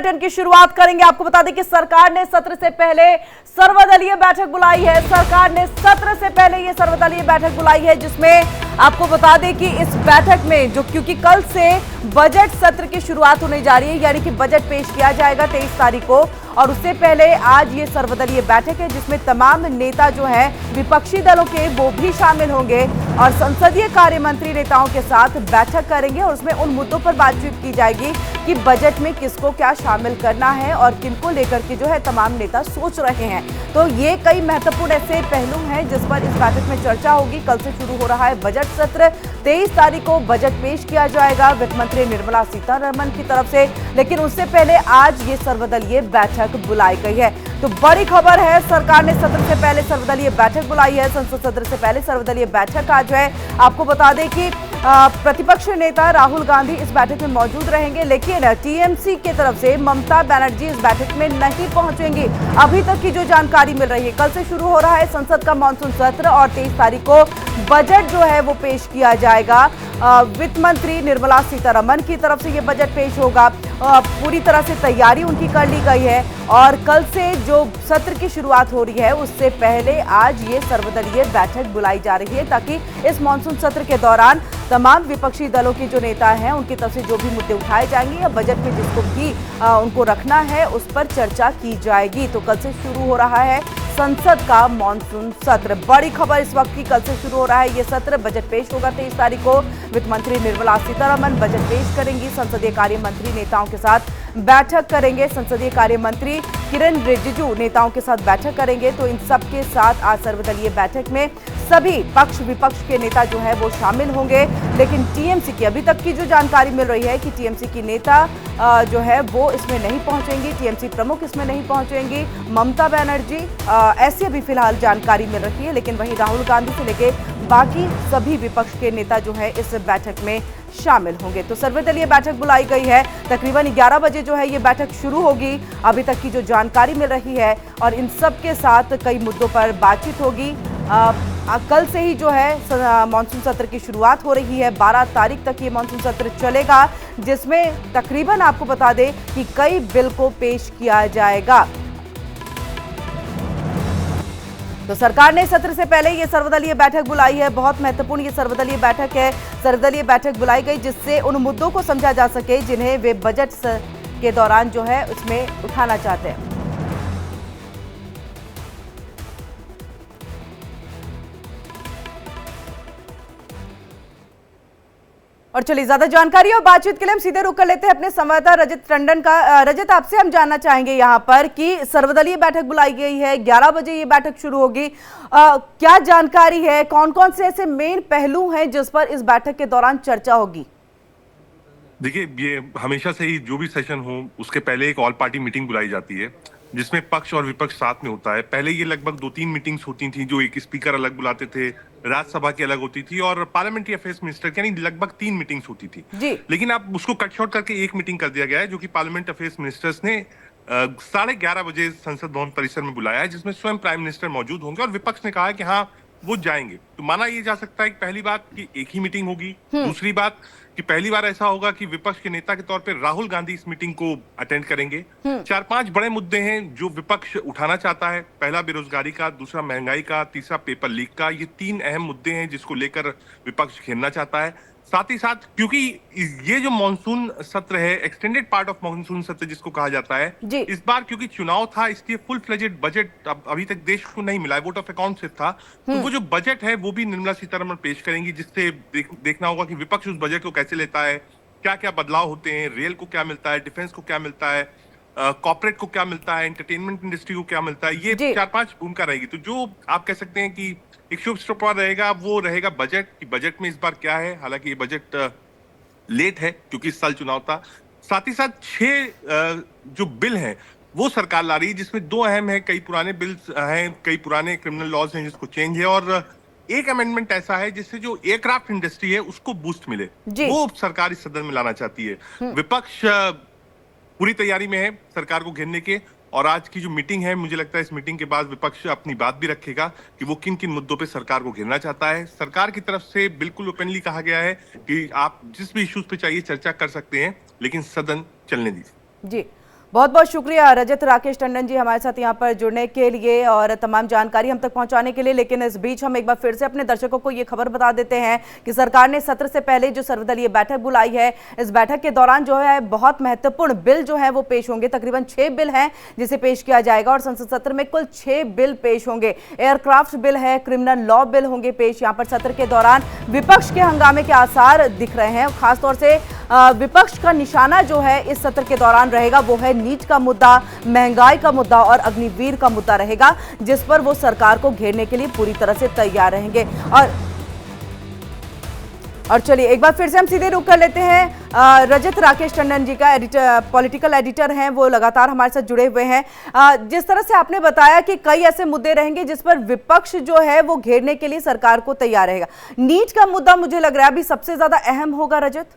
Bulletin की शुरुआत करेंगे। आपको बता दें कि सरकार ने सत्र से पहले सर्वदलीय बैठक बुलाई है। सरकार ने सत्र से पहले ये सर्वदलीय बैठक बुलाई है, जिसमें आपको बता दें कि इस बैठक में जो क्योंकि कल से बजट सत्र की शुरुआत होने जा रही है, यानी कि बजट पेश किया जाएगा 23 तारीख को, और उससे पहले आज ये सर्वदलीय बैठक है जिसमें तमाम नेता जो हैं विपक्षी दलों के वो भी शामिल होंगे और संसदीय कार्य मंत्री नेताओं के साथ बैठक करेंगे और उसमें उन मुद्दों पर बातचीत की जाएगी कि बजट में किसको क्या शामिल करना है और किनको लेकर के जो है तमाम नेता सोच रहे हैं। तो ये कई महत्वपूर्ण ऐसे पहलू हैं जिस पर इस बैठक में चर्चा होगी। कल से शुरू हो रहा है बजट सत्र, 23 तारीख को बजट पेश किया जाएगा वित्त मंत्री निर्मला सीतारमण की तरफ से, लेकिन उससे पहले आज ये सर्वदलीय बैठक बुलाई गई है। तो बड़ी खबर है, सरकार ने सत्र से पहले सर्वदलीय बैठक बुलाई है। संसद सत्र से पहले सर्वदलीय बैठक आज है। आपको बता दें कि प्रतिपक्ष नेता राहुल गांधी इस बैठक में मौजूद रहेंगे, लेकिन टीएमसी की तरफ से ममता बनर्जी इस बैठक में नहीं पहुंचेंगी। अभी तक की जो जानकारी मिल रही है, कल से शुरू हो रहा है संसद का मानसून सत्र और 23 तारीख को बजट जो है वो पेश किया जाएगा। वित्त मंत्री निर्मला सीतारमण की तरफ से ये बजट पेश होगा। पूरी तरह से तैयारी उनकी कर ली गई है और कल से जो सत्र की शुरुआत हो रही है उससे पहले आज ये सर्वदलीय बैठक बुलाई जा रही है, ताकि इस मानसून सत्र के दौरान तमाम विपक्षी दलों के जो नेता हैं उनकी तरफ से जो भी मुद्दे उठाए जाएंगे या बजट में जिसको भी उनको रखना है उस पर चर्चा की जाएगी। तो कल से शुरू हो रहा है संसद का मानसून सत्र। बड़ी खबर इस वक्त की, कल से शुरू हो रहा है ये सत्र। बजट पेश होगा 23 तारीख को। वित्त मंत्री निर्मला सीतारमण बजट पेश करेंगी। संसदीय कार्य मंत्री नेताओं के साथ बैठक करेंगे। संसदीय कार्य मंत्री किरण रिजिजू नेताओं के साथ बैठक करेंगे। तो इन सब के साथ आज सर्वदलीय बैठक में सभी पक्ष विपक्ष के नेता जो है वो शामिल होंगे, लेकिन टीएमसी की अभी तक की जो जानकारी मिल रही है कि टीएमसी की नेता जो है वो इसमें नहीं पहुंचेंगी, टीएमसी प्रमुख इसमें नहीं पहुंचेंगी, ममता बनर्जी, ऐसी अभी फिलहाल जानकारी मिल रही है। लेकिन वहीं राहुल गांधी से लेके बाकी सभी विपक्ष के नेता जो है इस बैठक में शामिल होंगे। तो सर्वदलीय बैठक बुलाई गई है। तकरीबन 11 बजे जो है ये बैठक शुरू होगी, अभी तक की जो जानकारी मिल रही है, और इन सब के साथ कई मुद्दों पर बातचीत होगी। कल से ही जो है मानसून सत्र की शुरुआत हो रही है। 12 तारीख तक ये मानसून सत्र चलेगा, जिसमें तकरीबन आपको बता दें कि कई बिल को पेश किया जाएगा। तो सरकार ने सत्र से पहले ये सर्वदलीय बैठक बुलाई है। बहुत महत्वपूर्ण ये सर्वदलीय बैठक है। सर्वदलीय बैठक बुलाई गई जिससे उन मुद्दों को समझा जा सके जिन्हें वे बजट के दौरान जो है उसमें उठाना चाहते हैं। और चलिए ज्यादा जानकारी और बातचीत के लिए हम सीधे रुक कर लेते हैं अपने संवाददाता रजत टंडन का। रजत, आपसे हम जानना चाहेंगे यहाँ पर कि सर्वदलीय बैठक बुलाई गई है, 11 बजे ये बैठक शुरू होगी। क्या जानकारी है, कौन कौन से ऐसे मेन पहलू हैं जिस पर इस बैठक के दौरान चर्चा होगी? देखिए, ये हमेशा से ही जो भी सेशन हो उसके पहले एक ऑल पार्टी मीटिंग बुलाई जाती है जिसमें पक्ष और विपक्ष साथ में होता है। पहले ये लगभग 2-3 मीटिंग्स होती थी, जो एक स्पीकर अलग बुलाते थे, राज्यसभा की अलग होती थी और पार्लियामेंट्री अफेयर्स मिनिस्टर की, यानी लगभग 3 मीटिंग्स होती थी। लेकिन अब उसको कट शॉर्ट करके एक मीटिंग कर दिया गया है, जो कि पार्लियामेंट अफेयर्स मिनिस्टर्स ने 11:30 बजे संसद भवन परिसर में बुलाया है, जिसमें स्वयं प्राइम मिनिस्टर मौजूद होंगे और विपक्ष ने कहा है कि हाँ वो जाएंगे। तो माना ये जा सकता है कि पहली बात कि एक ही मीटिंग होगी। दूसरी बात कि पहली बार ऐसा होगा कि विपक्ष के नेता के तौर पे राहुल गांधी इस मीटिंग को अटेंड करेंगे। 4-5 बड़े मुद्दे हैं जो विपक्ष उठाना चाहता है। पहला बेरोजगारी का, दूसरा महंगाई का, तीसरा पेपर लीक का। ये 3 अहम मुद्दे हैं जिसको लेकर विपक्ष घेरना चाहता है। साथ ही साथ क्योंकि ये जो मानसून सत्र है, एक्सटेंडेड पार्ट ऑफ मानसून सत्र जिसको कहा जाता है, इस बार क्योंकि चुनाव था इसलिए फुल फ्लेजेड बजट अभी तक देश को नहीं मिला है, वोट ऑफ अकाउंट से था। तो वो जो बजट है वो भी निर्मला सीतारमण पेश करेंगी, जिससे देखना होगा कि विपक्ष उस बजट को कैसे लेता है, क्या क्या बदलाव होते हैं, रेल को क्या मिलता है, डिफेंस को क्या मिलता है, कॉर्पोरेट को क्या मिलता है, एंटरटेनमेंट इंडस्ट्री को क्या मिलता है। ये 4-5 भूमिका रहेगी। तो जो आप कह सकते हैं कि एक शुभ शुक्रवार रहेगा, वो रहेगा बजट की। बजट में इस बार क्या है, हालांकि ये बजट लेट है क्योंकि इस साल चुनाव था। साथ ही साथ 6 जो बिल हैं वो सरकार ला रही है, जिसमें 2 अहम है, कई पुराने बिल्स हैं, कई पुराने क्रिमिनल लॉज हैं जिसको चेंज है, और एक अमेंडमेंट ऐसा है जिससे जो एयरक्राफ्ट इंडस्ट्री है उसको बूस्ट मिले, वो सरकार इस सदन में लाना चाहती है। विपक्ष पूरी तैयारी में है सरकार को घेरने के, और आज की जो मीटिंग है, मुझे लगता है इस मीटिंग के बाद विपक्ष अपनी बात भी रखेगा कि वो किन किन मुद्दों पे सरकार को घेरना चाहता है। सरकार की तरफ से बिल्कुल ओपनली कहा गया है कि आप जिस भी इश्यूज पे चाहिए चर्चा कर सकते हैं, लेकिन सदन चलने दीजिए। जी, बहुत बहुत शुक्रिया रजत राकेश टंडन जी हमारे साथ यहाँ पर जुड़ने के लिए और तमाम जानकारी हम तक पहुंचाने के लिए। लेकिन इस बीच हम एक बार फिर से अपने दर्शकों को ये खबर बता देते हैं कि सरकार ने सत्र से पहले जो सर्वदलीय बैठक बुलाई है, इस बैठक के दौरान जो है बहुत महत्वपूर्ण बिल जो है वो पेश होंगे। तकरीबन 6 बिल हैं जिसे पेश किया जाएगा और संसद सत्र में कुल 6 बिल पेश होंगे। एयरक्राफ्ट बिल है, क्रिमिनल लॉ बिल होंगे पेश। यहाँ पर सत्र के दौरान विपक्ष के हंगामे के आसार दिख रहे हैं। खासतौर से विपक्ष का निशाना जो है इस सत्र के दौरान रहेगा वो है नीट का मुद्दा, महंगाई का मुद्दा और अग्निवीर का मुद्दा रहेगा, जिस पर वो सरकार को घेरने के लिए पूरी तरह से तैयार रहेंगे। और चलिए एक बार फिर से हम सीधे रुख कर लेते हैं रजत राकेश टंडन जी का, एडिटर, पॉलिटिकल एडिटर हैं, वो लगातार हमारे साथ जुड़े हुए हैं। जिस तरह से आपने बताया कि कई ऐसे मुद्दे रहेंगे जिस पर विपक्ष जो है वो घेरने के लिए सरकार को तैयार रहेगा, नीट का मुद्दा मुझे लग रहा है अभी सबसे ज्यादा अहम होगा। रजत,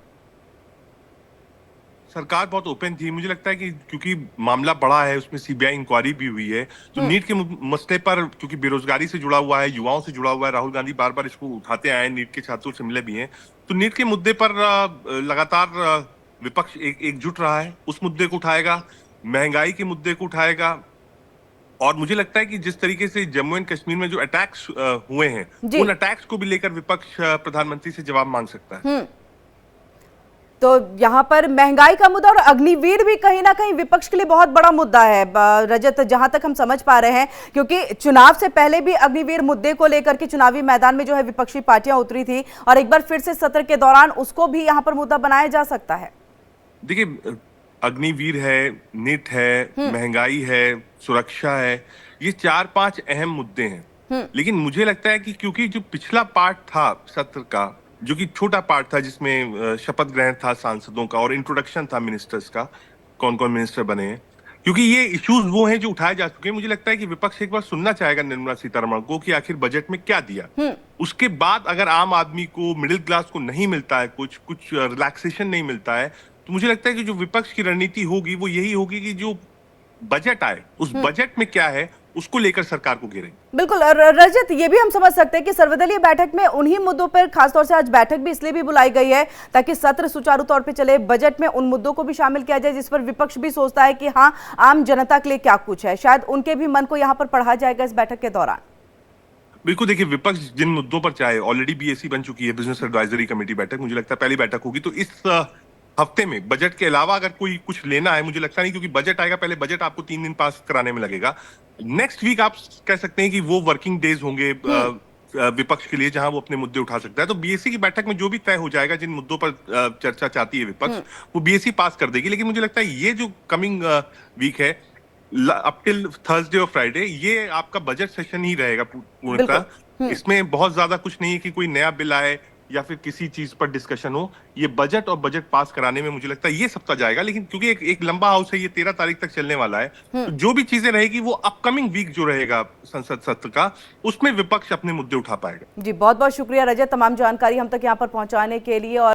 सरकार बहुत ओपन थी, मुझे लगता है कि क्योंकि मामला बड़ा है, उसमें सीबीआई इंक्वायरी भी हुई है, तो नीट के मसले पर क्योंकि बेरोजगारी से जुड़ा हुआ है, युवाओं से जुड़ा हुआ है, राहुल गांधी बार बार इसको उठाते आए, नीट के छात्रों से मिले भी हैं, तो नीट के मुद्दे पर लगातार विपक्ष एकजुट रहा है, उस मुद्दे को उठाएगा, महंगाई के मुद्दे को उठाएगा। और मुझे लगता है कि जिस तरीके से जम्मू एंड कश्मीर में जो अटैक्स हुए हैं, उन अटैक्स को भी लेकर विपक्ष प्रधानमंत्री से जवाब मांग सकता है। तो यहाँ पर महंगाई का मुद्दा और अग्निवीर भी कहीं ना कहीं विपक्ष के लिए बहुत बड़ा मुद्दा है रजत, जहां तक हम समझ पा रहे हैं, क्योंकि चुनाव से पहले भी अग्निवीर मुद्दे को लेकर के चुनावी मैदान में जो है विपक्षी पार्टियां उतरी थी और एक बार फिर से सत्र के दौरान उसको भी यहाँ पर मुद्दा बनाया जा सकता है। देखिए, अग्निवीर है, नीट है, महंगाई है, सुरक्षा है, ये 4-5 अहम मुद्दे हैं। लेकिन मुझे लगता है कि क्योंकि जो पिछला पार्ट था सत्र का, जो कि छोटा पार्ट था जिसमें शपथ ग्रहण था सांसदों का और इंट्रोडक्शन था मिनिस्टर्स का, कौन कौन मिनिस्टर बने हैं, क्योंकि ये इश्यूज वो हैं जो उठाए जा चुके हैं। मुझे लगता है कि विपक्ष एक बार सुनना चाहेगा निर्मला सीतारमण को कि आखिर बजट में क्या दिया। उसके बाद अगर आम आदमी को, मिडिल क्लास को नहीं मिलता है, कुछ रिलैक्सेशन नहीं मिलता है, तो मुझे लगता है कि जो विपक्ष की रणनीति होगी वो यही होगी कि जो बजट आए उस बजट में क्या है उसको लेकर सरकार को घेरेंगे। बिल्कुल रजत, ये भी हम समझ सकते हैं कि सर्वदलीय बैठक में उन्हीं मुद्दों पर खासतौर से आज बैठक भी इसलिए भी बुलाई गई है ताकि सत्र सुचारू तौर पे चले, बजट में उन मुद्दों को भी शामिल किया जाए जिस पर विपक्ष भी सोचता है कि हाँ, आम जनता के लिए क्या कुछ है, शायद उनके भी मन को यहाँ पर पढ़ा जाएगा इस बैठक के दौरान। बिल्कुल, देखिए, विपक्ष जिन मुद्दों पर चाहे, ऑलरेडी बीएसी बन चुकी है, बिजनेस एडवाइजरी कमेटी बैठक, मुझे लगता है पहली बैठक होगी, तो इस हफ्ते में बजट के अलावा अगर कोई कुछ लेना है, मुझे लगता नहीं, क्योंकि बजट आएगा, पहले बजट आपको 3 दिन पास कराने में लगेगा। नेक्स्ट वीक आप कह सकते हैं कि वो वर्किंग डेज होंगे विपक्ष के लिए जहां वो अपने मुद्दे उठा सकता है। तो बीएससी की बैठक में जो भी तय हो जाएगा, जिन मुद्दों पर चर्चा चाहती है विपक्ष, वो बीएससी पास कर देगी। लेकिन मुझे लगता है ये जो कमिंग वीक है, अप टिल थर्सडे और फ्राइडे, ये आपका बजट सेशन ही रहेगा पूर्णतः। इसमें बहुत ज्यादा कुछ नहीं है कि कोई नया बिल आए या फिर किसी चीज पर डिस्कशन हो। ये बजट और बजट पास कराने में मुझे लगता है ये सप्ताह जाएगा। लेकिन क्योंकि एक लंबा हाउस है, ये 13 तारीख तक चलने वाला है, तो जो भी चीजें रहेगी वो अपकमिंग वीक जो रहेगा संसद सत्र का, उसमें विपक्ष अपने मुद्दे उठा पाएगा। जी, बहुत बहुत शुक्रिया रजत, तमाम जानकारी हम तक यहाँ पर पहुंचाने के लिए। और